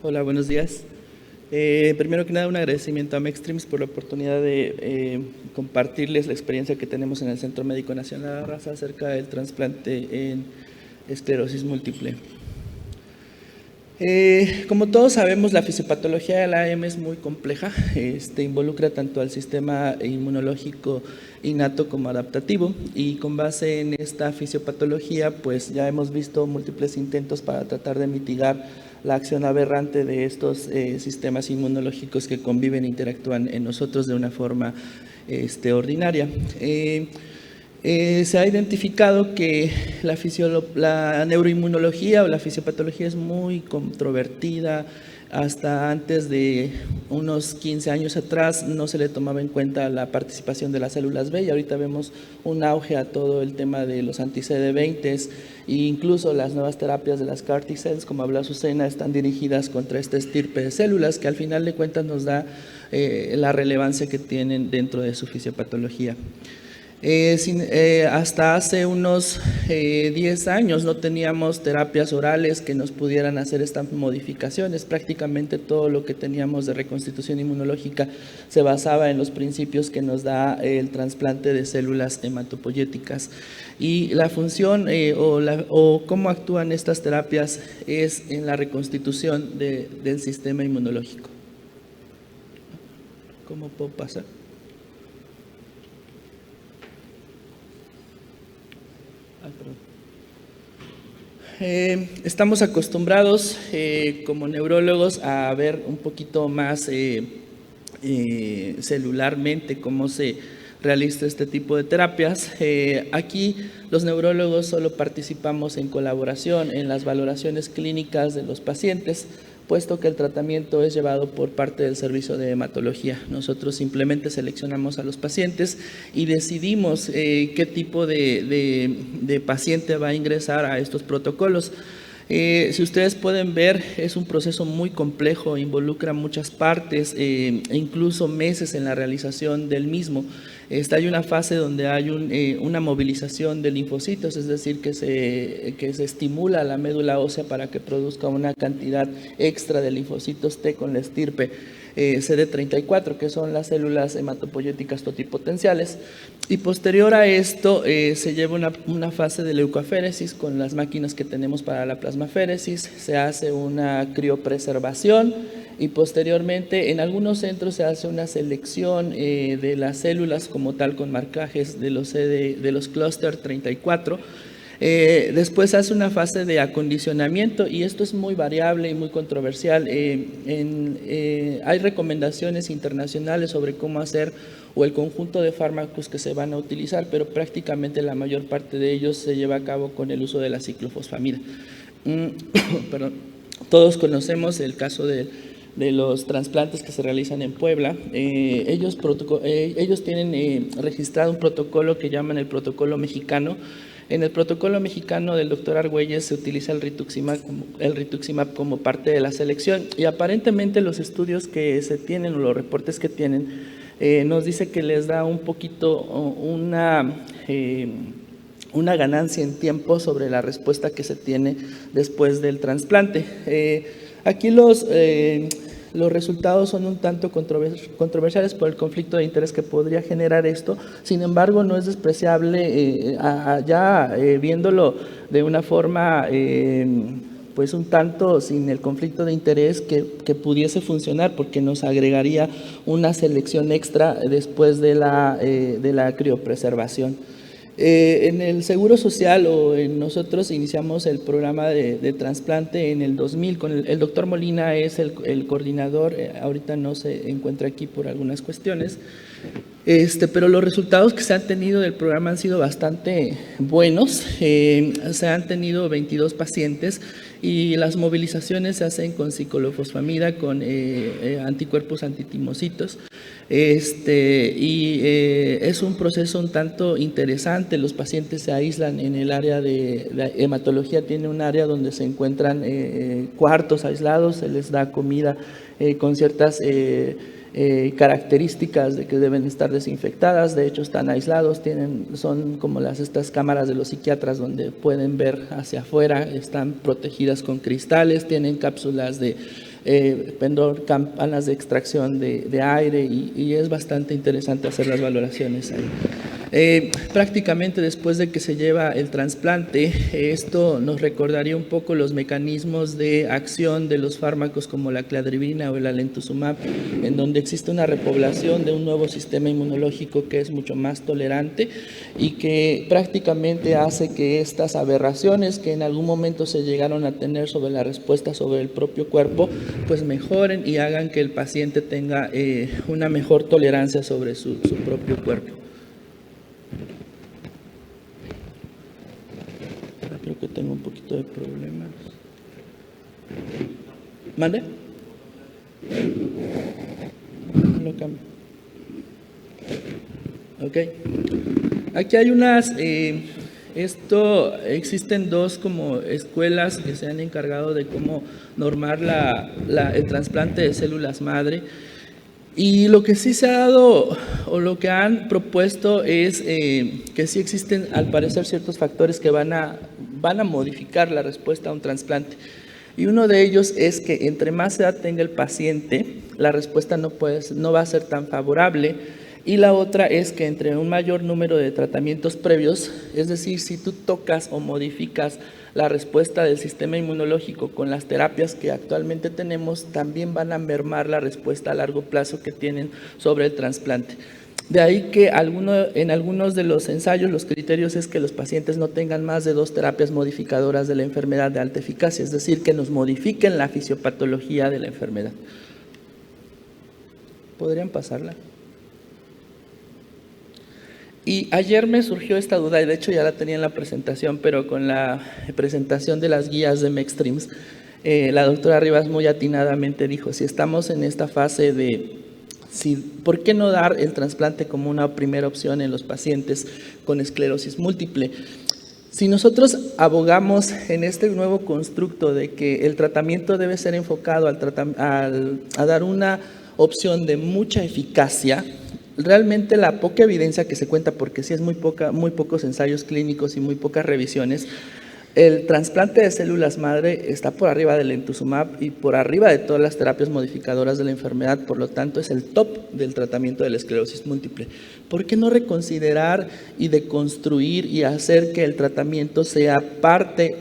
Hola, buenos días. Primero que nada, un agradecimiento a Mextreams por la oportunidad de compartirles la experiencia que tenemos en el Centro Médico Nacional de la Raza acerca del trasplante en esclerosis múltiple. Como todos sabemos, la fisiopatología de la AM es muy compleja. Involucra tanto al sistema inmunológico innato como adaptativo, y con base en esta fisiopatología, pues ya hemos visto múltiples intentos para tratar de mitigar la acción aberrante de estos sistemas inmunológicos que conviven e interactúan en nosotros de una forma ordinaria. Se ha identificado que la neuroinmunología o la fisiopatología es muy controvertida. Hasta antes de unos 15 años atrás no se le tomaba en cuenta la participación de las células B, y ahorita vemos un auge a todo el tema de los anti-CD20 e incluso las nuevas terapias de las CAR T-cells, como habla Azucena, están dirigidas contra esta estirpe de células que al final de cuentas nos da la relevancia que tienen dentro de su fisiopatología. Hasta hace unos 10 años no teníamos terapias orales que nos pudieran hacer estas modificaciones. Prácticamente todo lo que teníamos de reconstitución inmunológica se basaba en los principios que nos da el trasplante de células hematopoyéticas. Y la función o cómo actúan estas terapias es en la reconstitución del sistema inmunológico. ¿Cómo puedo pasar? Estamos acostumbrados como neurólogos a ver un poquito más celularmente cómo se realiza este tipo de terapias. Aquí los neurólogos solo participamos en colaboración en las valoraciones clínicas de los pacientes, puesto que el tratamiento es llevado por parte del servicio de hematología. Nosotros simplemente seleccionamos a los pacientes y decidimos qué tipo de paciente va a ingresar a estos protocolos. Si ustedes pueden ver, es un proceso muy complejo, involucra muchas partes e incluso meses en la realización del mismo. Hay una fase donde hay una movilización de linfocitos, es decir, que se estimula la médula ósea para que produzca una cantidad extra de linfocitos T con la estirpe CD34, que son las células hematopoyéticas totipotenciales. Y posterior a esto se lleva una fase de leucoaféresis con las máquinas que tenemos para la plasmaféresis, se hace una criopreservación y posteriormente en algunos centros se hace una selección de las células como tal con marcajes de los clúster 34. Después hace una fase de acondicionamiento, y esto es muy variable y muy controversial. Hay recomendaciones internacionales sobre cómo hacer o el conjunto de fármacos que se van a utilizar, pero prácticamente la mayor parte de ellos se lleva a cabo con el uso de la ciclofosfamida. Perdón. Todos conocemos el caso de los trasplantes que se realizan en Puebla. Ellos tienen registrado un protocolo que llaman el protocolo mexicano. En el protocolo mexicano del doctor Argüelles se utiliza el rituximab como parte de la selección, y aparentemente los estudios que se tienen o los reportes que tienen nos dice que les da un poquito una ganancia en tiempo sobre la respuesta que se tiene después del trasplante. Aquí los resultados son un tanto controversiales por el conflicto de interés que podría generar esto. Sin embargo, no es despreciable viéndolo de una forma pues un tanto sin el conflicto de interés que pudiese funcionar, porque nos agregaría una selección extra después de la criopreservación. En el Seguro Social nosotros iniciamos el programa de trasplante en el 2000 con el doctor Molina, es el coordinador. Ahorita no se encuentra aquí por algunas cuestiones, pero los resultados que se han tenido del programa han sido bastante buenos. Se han tenido 22 pacientes y las movilizaciones se hacen con ciclofosfamida, con anticuerpos antitimocitos. Es un proceso un tanto interesante. Los pacientes se aíslan en el área de la hematología, tiene un área donde se encuentran cuartos aislados, se les da comida con ciertas características de que deben estar desinfectadas. De hecho están aislados, son como estas cámaras de los psiquiatras donde pueden ver hacia afuera, están protegidas con cristales, tienen cápsulas de campanas de extracción de aire y es bastante interesante hacer las valoraciones ahí. Prácticamente después de que se lleva el trasplante, esto nos recordaría un poco los mecanismos de acción de los fármacos como la cladribina o el alemtuzumab, en donde existe una repoblación de un nuevo sistema inmunológico que es mucho más tolerante y que prácticamente hace que estas aberraciones que en algún momento se llegaron a tener sobre la respuesta sobre el propio cuerpo, pues mejoren y hagan que el paciente tenga una mejor tolerancia sobre su propio cuerpo. Creo que tengo un poquito de problemas. ¿Mande? Lo cambio. Ok. Aquí hay unas... existen dos como escuelas que se han encargado de cómo normar el trasplante de células madre. Y lo que sí se ha dado, o lo que han propuesto es que sí existen, al parecer, ciertos factores que van a modificar la respuesta a un trasplante. Y uno de ellos es que entre más edad tenga el paciente, la respuesta no va a ser tan favorable. Y la otra es que entre un mayor número de tratamientos previos, es decir, si tú tocas o modificas la respuesta del sistema inmunológico con las terapias que actualmente tenemos, también van a mermar la respuesta a largo plazo que tienen sobre el trasplante. De ahí que en algunos de los ensayos los criterios es que los pacientes no tengan más de 2 terapias modificadoras de la enfermedad de alta eficacia, es decir, que nos modifiquen la fisiopatología de la enfermedad. ¿Podrían pasarla? Y ayer me surgió esta duda, y de hecho ya la tenía en la presentación, pero con la presentación de las guías de MECSTRIMS, la doctora Rivas muy atinadamente dijo, si estamos en esta fase de, ¿por qué no dar el trasplante como una primera opción en los pacientes con esclerosis múltiple? Si nosotros abogamos en este nuevo constructo de que el tratamiento debe ser enfocado a dar una opción de mucha eficacia, realmente la poca evidencia que se cuenta, porque sí es muy pocos ensayos clínicos y muy pocas revisiones, el trasplante de células madre está por arriba del alemtuzumab y por arriba de todas las terapias modificadoras de la enfermedad, por lo tanto es el top del tratamiento de la esclerosis múltiple. ¿Por qué no reconsiderar y deconstruir y hacer que el tratamiento sea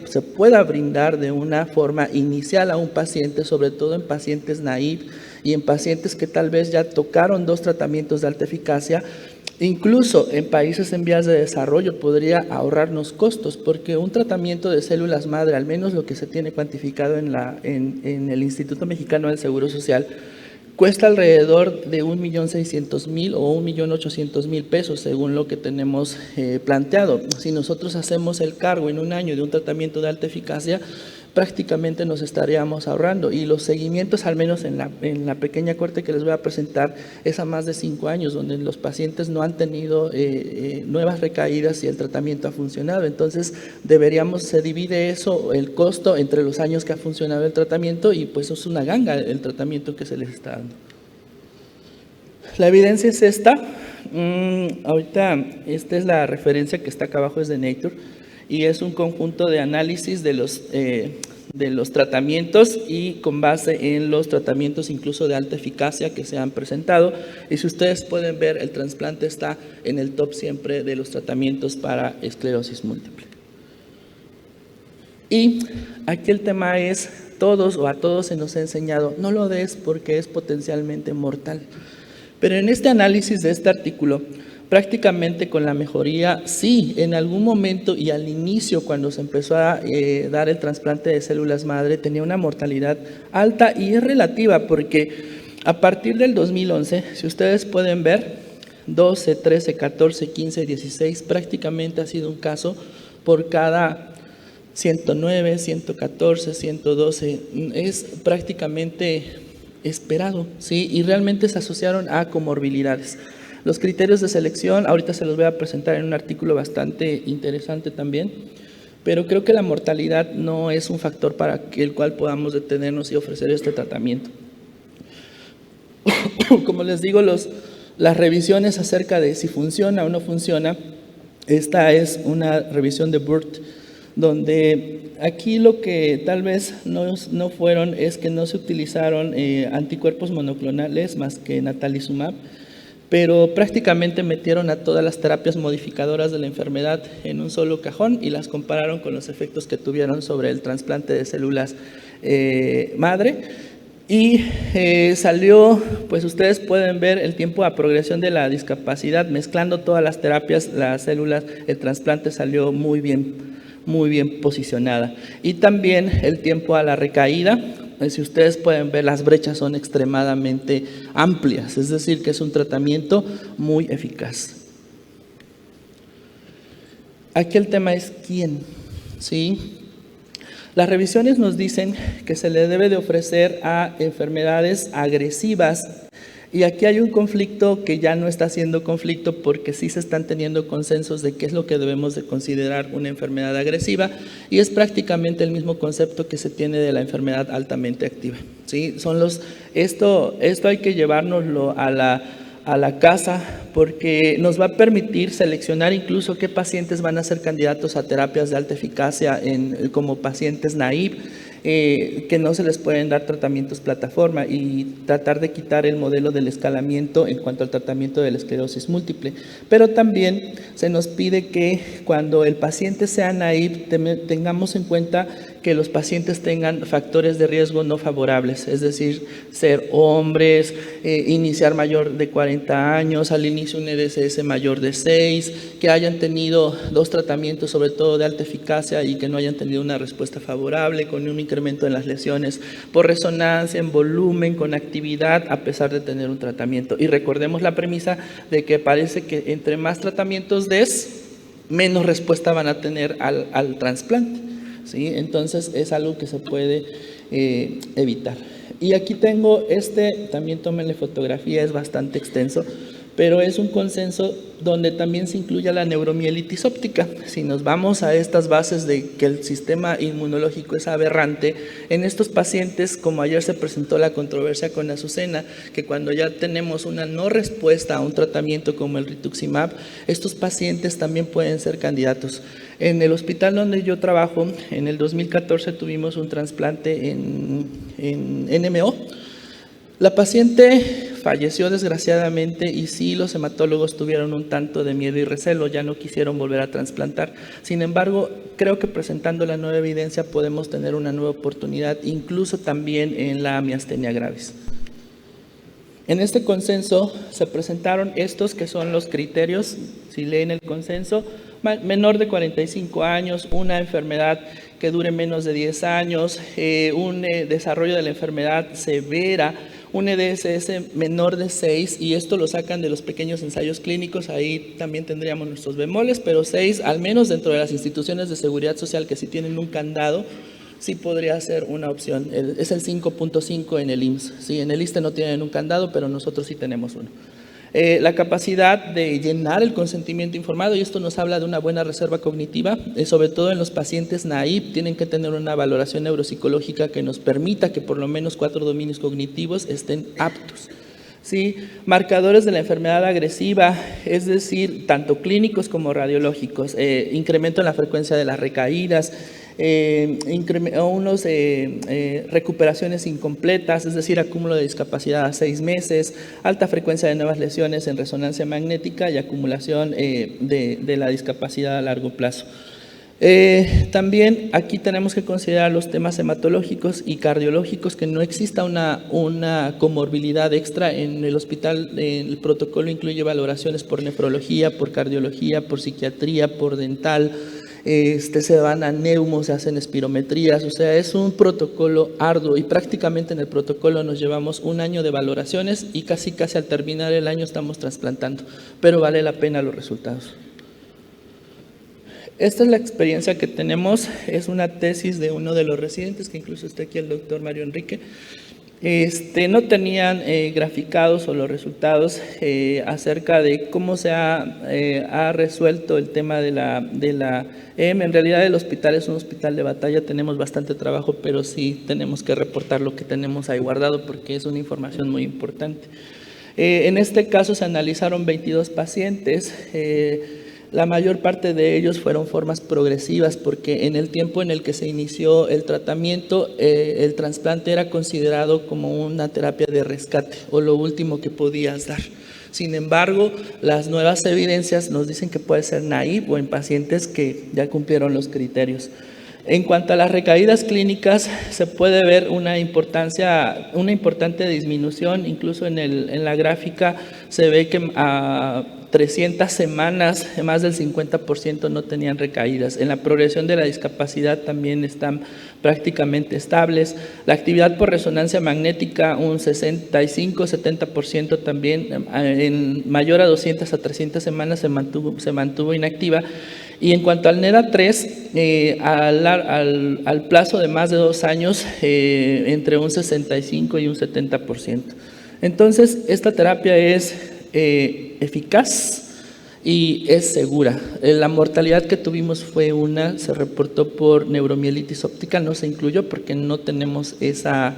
se pueda brindar de una forma inicial a un paciente, sobre todo en pacientes naive y en pacientes que tal vez ya tocaron 2 tratamientos de alta eficacia? Incluso en países en vías de desarrollo podría ahorrarnos costos, porque un tratamiento de células madre, al menos lo que se tiene cuantificado en el Instituto Mexicano del Seguro Social, cuesta alrededor de 1.600.000 o 1.800.000 pesos, según lo que tenemos planteado. Si nosotros hacemos el cargo en un año de un tratamiento de alta eficacia, prácticamente nos estaríamos ahorrando, y los seguimientos, al menos en la pequeña corte que les voy a presentar, es a más de 5 años, donde los pacientes no han tenido nuevas recaídas y el tratamiento ha funcionado. Entonces se divide eso, el costo, entre los años que ha funcionado el tratamiento, y pues es una ganga el tratamiento que se les está dando. La evidencia es esta. Ahorita esta es la referencia que está acá abajo, es de Nature, y es un conjunto de análisis de los tratamientos y con base en los tratamientos incluso de alta eficacia que se han presentado. Y si ustedes pueden ver, el trasplante está en el top siempre de los tratamientos para esclerosis múltiple. Y aquí el tema es, a todos se nos ha enseñado, no lo des porque es potencialmente mortal. Pero en este análisis de este artículo, prácticamente con la mejoría, sí, en algún momento y al inicio, cuando se empezó a dar el trasplante de células madre, tenía una mortalidad alta, y es relativa porque a partir del 2011, si ustedes pueden ver, 12, 13, 14, 15, 16, prácticamente ha sido un caso por cada 109, 114, 112, es prácticamente esperado, ¿sí? Y realmente se asociaron a comorbilidades. Los criterios de selección, ahorita se los voy a presentar en un artículo bastante interesante también, pero creo que la mortalidad no es un factor para el cual podamos detenernos y ofrecer este tratamiento. Como les digo, las revisiones acerca de si funciona o no funciona, esta es una revisión de Burt donde aquí lo que tal vez no fueron es que no se utilizaron anticuerpos monoclonales más que natalizumab, pero prácticamente metieron a todas las terapias modificadoras de la enfermedad en un solo cajón y las compararon con los efectos que tuvieron sobre el trasplante de células madre. Y salió, pues ustedes pueden ver el tiempo a progresión de la discapacidad, mezclando todas las terapias, las células, el trasplante salió muy bien posicionada. Y también el tiempo a la recaída, si ustedes pueden ver, las brechas son extremadamente amplias, es decir, que es un tratamiento muy eficaz. Aquí el tema es quién, ¿sí? Las revisiones nos dicen que se le debe de ofrecer a enfermedades agresivas, y aquí hay un conflicto que ya no está siendo conflicto porque sí se están teniendo consensos de qué es lo que debemos de considerar una enfermedad agresiva, y es prácticamente el mismo concepto que se tiene de la enfermedad altamente activa, ¿sí? Esto hay que llevárnoslo a la casa, porque nos va a permitir seleccionar incluso qué pacientes van a ser candidatos a terapias de alta eficacia como pacientes naive, que no se les pueden dar tratamientos plataforma, y tratar de quitar el modelo del escalamiento en cuanto al tratamiento de la esclerosis múltiple. Pero también se nos pide que cuando el paciente sea naive tengamos en cuenta que los pacientes tengan factores de riesgo no favorables, es decir, ser hombres, iniciar mayor de 40 años, al inicio un EDSS mayor de 6, que hayan tenido 2 tratamientos, sobre todo de alta eficacia, y que no hayan tenido una respuesta favorable, con un incremento en las lesiones por resonancia, en volumen, con actividad, a pesar de tener un tratamiento. Y recordemos la premisa de que parece que entre más tratamientos des, menos respuesta van a tener al trasplante, ¿sí? Entonces es algo que se puede evitar. Y aquí tengo también tómenle fotografía, es bastante extenso, pero es un consenso donde también se incluye la neuromielitis óptica. Si nos vamos a estas bases de que el sistema inmunológico es aberrante, en estos pacientes, como ayer se presentó la controversia con Azucena, que cuando ya tenemos una no respuesta a un tratamiento como el rituximab, estos pacientes también pueden ser candidatos. En el hospital donde yo trabajo, en el 2014 tuvimos un trasplante en NMO. La paciente falleció desgraciadamente, y sí, los hematólogos tuvieron un tanto de miedo y recelo, ya no quisieron volver a trasplantar. Sin embargo, creo que presentando la nueva evidencia podemos tener una nueva oportunidad, incluso también en la miastenia gravis. En este consenso se presentaron estos que son los criterios, si leen el consenso: menor de 45 años, una enfermedad que dure menos de 10 años, un desarrollo de la enfermedad severa, un EDSS menor de 6, y esto lo sacan de los pequeños ensayos clínicos, ahí también tendríamos nuestros bemoles, pero 6, al menos dentro de las instituciones de seguridad social que sí tienen un candado, sí podría ser una opción. Es el 5.5 en el IMSS, sí, en el ISSSTE no tienen un candado, pero nosotros sí tenemos uno. La capacidad de llenar el consentimiento informado, y esto nos habla de una buena reserva cognitiva, sobre todo en los pacientes naive, tienen que tener una valoración neuropsicológica que nos permita que por lo menos 4 dominios cognitivos estén aptos. ¿Sí? Marcadores de la enfermedad agresiva, es decir, tanto clínicos como radiológicos, incremento en la frecuencia de las recaídas, recuperaciones incompletas, es decir, acúmulo de discapacidad a 6 meses, alta frecuencia de nuevas lesiones en resonancia magnética y acumulación de la discapacidad a largo plazo. También aquí tenemos que considerar los temas hematológicos y cardiológicos, que no exista una comorbilidad extra en el hospital. El protocolo incluye valoraciones por nefrología, por cardiología, por psiquiatría, por dental. Se van a neumo, se hacen espirometrías, o sea, es un protocolo arduo, y prácticamente en el protocolo nos llevamos 1 año de valoraciones, y casi al terminar el año estamos trasplantando, pero vale la pena los resultados. Esta es la experiencia que tenemos, es una tesis de uno de los residentes, que incluso está aquí el doctor Mario Enrique. No tenían graficados o los resultados acerca de cómo se ha resuelto el tema de la EM. En realidad el hospital es un hospital de batalla, tenemos bastante trabajo, pero sí tenemos que reportar lo que tenemos ahí guardado porque es una información muy importante. En este caso se analizaron 22 pacientes. La mayor parte de ellos fueron formas progresivas porque en el tiempo en el que se inició el tratamiento, el trasplante era considerado como una terapia de rescate o lo último que podías dar. Sin embargo, las nuevas evidencias nos dicen que puede ser naive o en pacientes que ya cumplieron los criterios. En cuanto a las recaídas clínicas, se puede ver una importante disminución, incluso en la gráfica se ve que a 300 semanas más del 50% no tenían recaídas. En la progresión de la discapacidad también están prácticamente estables. La actividad por resonancia magnética, un 65-70% también, en mayor a 200 a 300 semanas se mantuvo inactiva. Y en cuanto al NEDA3, al plazo de más de 2 años, entre un 65 y un 70%. Entonces, esta terapia es eficaz y es segura. La mortalidad que tuvimos fue se reportó por neuromielitis óptica, no se incluyó porque no tenemos esa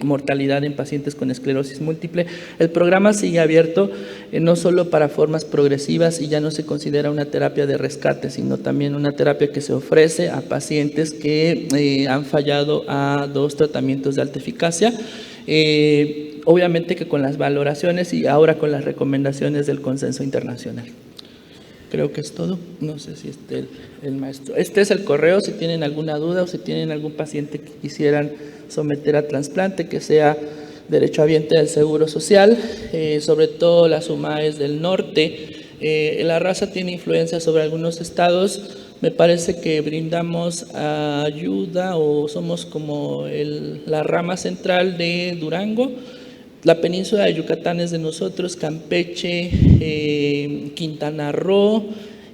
mortalidad en pacientes con esclerosis múltiple. El programa sigue abierto no solo para formas progresivas y ya no se considera una terapia de rescate, sino también una terapia que se ofrece a pacientes que han fallado a 2 tratamientos de alta eficacia. Obviamente que con las valoraciones y ahora con las recomendaciones del consenso internacional. Creo que es todo. No sé si esté el maestro. Este es el correo si tienen alguna duda o si tienen algún paciente que quisieran someter a trasplante, que sea derechohabiente del Seguro Social, sobre todo las UMAES del norte. La raza tiene influencia sobre algunos estados. Me parece que brindamos ayuda o somos como la rama central de Durango. La península de Yucatán es de nosotros, Campeche, Quintana Roo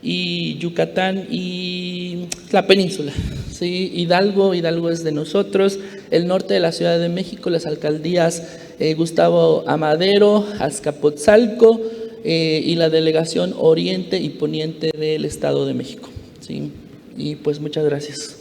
y Yucatán y la península. ¿Sí? Hidalgo es de nosotros. El norte de la Ciudad de México, las alcaldías Gustavo Amadero, Azcapotzalco y la delegación Oriente y Poniente del Estado de México. ¿Sí? Y pues muchas gracias.